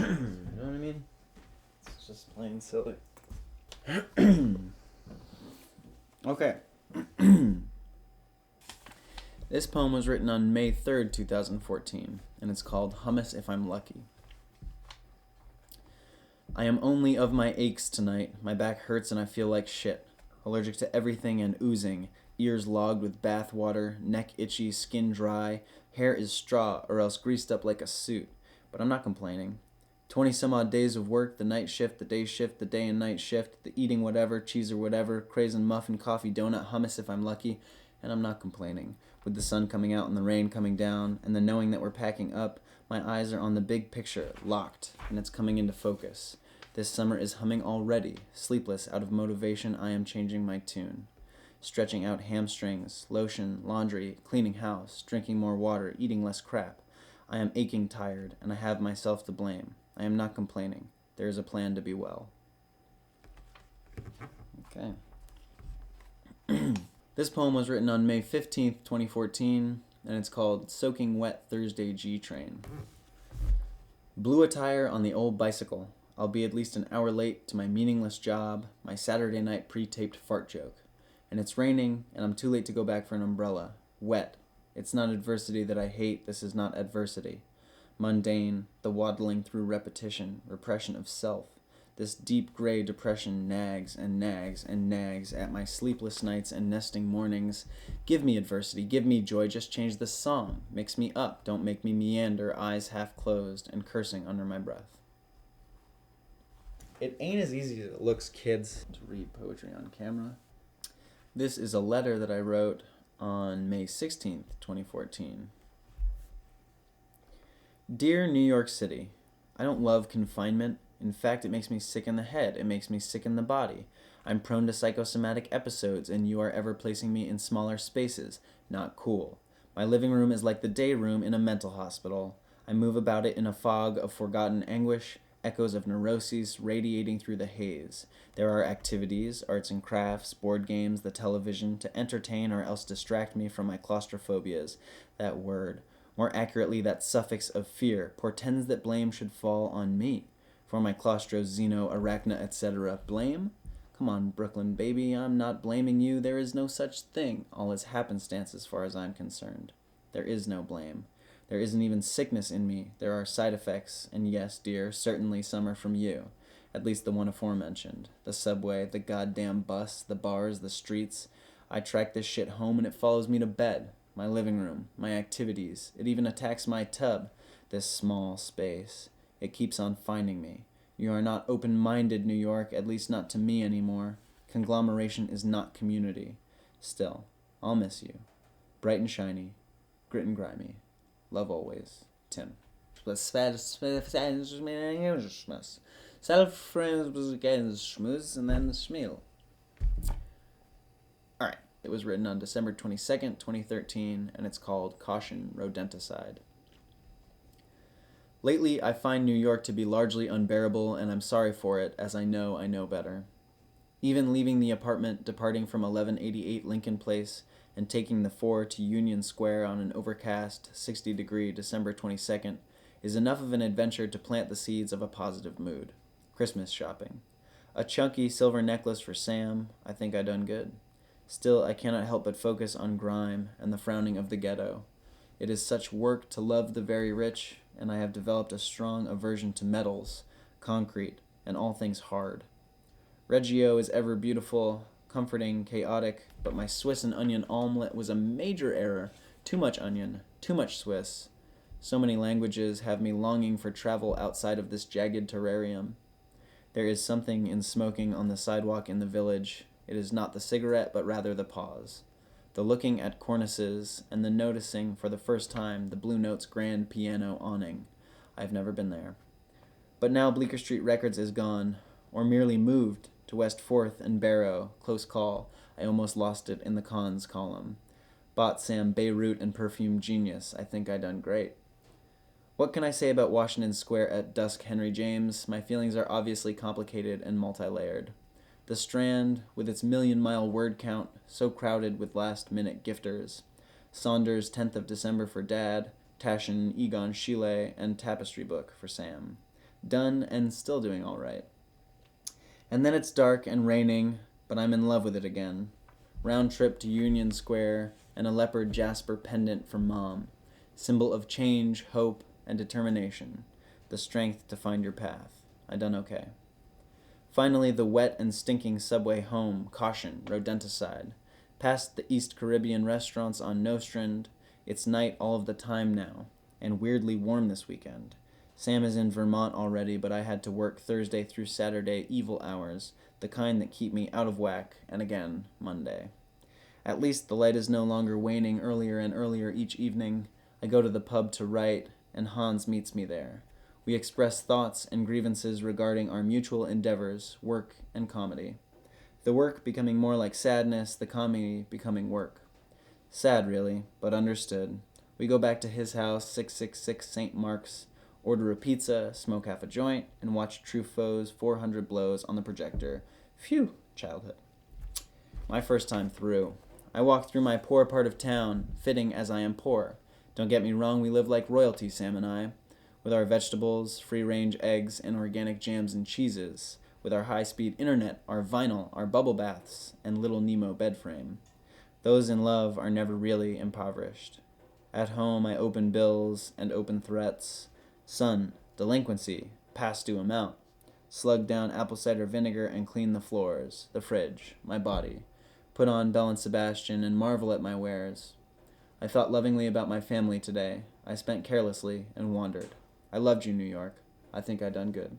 know what I mean? It's just plain silly. Okay. This poem was written on May 3rd, 2014, and it's called Hummus If I'm Lucky. I am only of my aches tonight. My back hurts and I feel like shit. Allergic to everything and oozing. Ears logged with bath water, neck itchy, skin dry. Hair is straw or else greased up like a suit. But I'm not complaining. 20 some odd days of work, the night shift, the day shift, the day and night shift, the eating whatever, cheese or whatever, craisin muffin, coffee, donut, hummus if I'm lucky, and I'm not complaining. With the sun coming out and the rain coming down, and the knowing that we're packing up, my eyes are on the big picture, locked, and it's coming into focus. This summer is humming already. Sleepless, out of motivation, I am changing my tune. Stretching out hamstrings, lotion, laundry, cleaning house, drinking more water, eating less crap. I am aching tired, and I have myself to blame. I am not complaining. There is a plan to be well. Okay. This poem was written on May 15th, 2014, and it's called Soaking Wet Thursday G Train. Blue attire on the old bicycle. I'll be at least an hour late to my meaningless job, my Saturday night pre-taped fart joke. And it's raining, and I'm too late to go back for an umbrella. Wet. It's not adversity that I hate, this is not adversity. Mundane, the waddling through repetition, repression of self. This deep gray depression nags and nags and nags at my sleepless nights and nesting mornings. Give me adversity, give me joy, just change the song. Mix me up, don't make me meander, eyes half closed and cursing under my breath. It ain't as easy as it looks, kids, to read poetry on camera. This is a letter that I wrote on May 16th, 2014. Dear New York City, I don't love confinement. In fact, it makes me sick in the head. It makes me sick in the body. I'm prone to psychosomatic episodes, and you are ever placing me in smaller spaces. Not cool. My living room is like the day room in a mental hospital. I move about it in a fog of forgotten anguish, echoes of neuroses radiating through the haze. There are activities, arts and crafts, board games, the television, to entertain or else distract me from my claustrophobias. That word, more accurately that suffix of fear, portends that blame should fall on me. For my claustro, xeno, arachna, etc. Blame? Come on, Brooklyn, baby, I'm not blaming you. There is no such thing. All is happenstance as far as I'm concerned. There is no blame. There isn't even sickness in me. There are side effects, and yes, dear, certainly some are from you. At least the one aforementioned. The subway, the goddamn bus, the bars, the streets. I track this shit home and it follows me to bed. My living room, my activities. It even attacks my tub. This small space. It keeps on finding me. You are not open-minded, New York, at least not to me anymore. Conglomeration is not community. Still, I'll miss you. Bright and shiny, grit and grimy. Love always, Tim. Self-friends was again schmooze and then schmeal. Alright, it was written on December 22nd, 2013, and it's called Caution, Rodenticide. Lately, I find New York to be largely unbearable, and I'm sorry for it, as I know better. Even leaving the apartment, departing from 1188 Lincoln Place, and taking the 4 to Union Square on an overcast, 60-degree December 22nd, is enough of an adventure to plant the seeds of a positive mood. Christmas shopping. A chunky silver necklace for Sam. I think I done good. Still, I cannot help but focus on grime and the frowning of the ghetto. It is such work to love the very rich, and I have developed a strong aversion to metals, concrete, and all things hard. Reggio is ever beautiful, comforting, chaotic, but my Swiss and onion omelette was a major error. Too much onion, too much Swiss. So many languages have me longing for travel outside of this jagged terrarium. There is something in smoking on the sidewalk in the village. It is not the cigarette, but rather the pause. The looking at cornices, and the noticing for the first time the Blue Note's grand piano awning. I've never been there. But now Bleecker Street Records is gone, or merely moved to West 4th and Barrow. Close call. I almost lost it in the cons column. Bought Sam Beirut and Perfume Genius. I think I done great. What can I say about Washington Square at dusk, Henry James? My feelings are obviously complicated and multi-layered. The Strand, with its million-mile word count, so crowded with last-minute gifters. Saunders' 10th of December for Dad, Taschen, Egon Schiele, and Tapestry Book for Sam. Done and still doing all right. And then it's dark and raining, but I'm in love with it again. Round trip to Union Square and a leopard jasper pendant from Mom. Symbol of change, hope, and determination. The strength to find your path. I done okay. Finally, the wet and stinking subway home. Caution, rodenticide. Past the East Caribbean restaurants on Nostrand. It's night all of the time now, and weirdly warm this weekend. Sam is in Vermont already, but I had to work Thursday through Saturday evil hours, the kind that keep me out of whack, and again, Monday. At least the light is no longer waning earlier and earlier each evening. I go to the pub to write, and Hans meets me there. We express thoughts and grievances regarding our mutual endeavors, work and comedy. The work becoming more like sadness, the comedy becoming work. Sad, really, but understood. We go back to his house, 666 St. Mark's, order a pizza, smoke half a joint, and watch Truffaut's 400 Blows on the projector. Phew, childhood. My first time through. I walk through my poor part of town, fitting as I am poor. Don't get me wrong, we live like royalty, Sam and I. With our vegetables, free-range eggs, and organic jams and cheeses. With our high-speed internet, our vinyl, our bubble baths, and little Nemo bed frame. Those in love are never really impoverished. At home, I open bills and open threats. Son, delinquency, past due amount. Slug down apple cider vinegar and clean the floors, the fridge, my body. Put on Belle and Sebastian and marvel at my wares. I thought lovingly about my family today. I spent carelessly and wandered. I loved you, New York. I think I done good.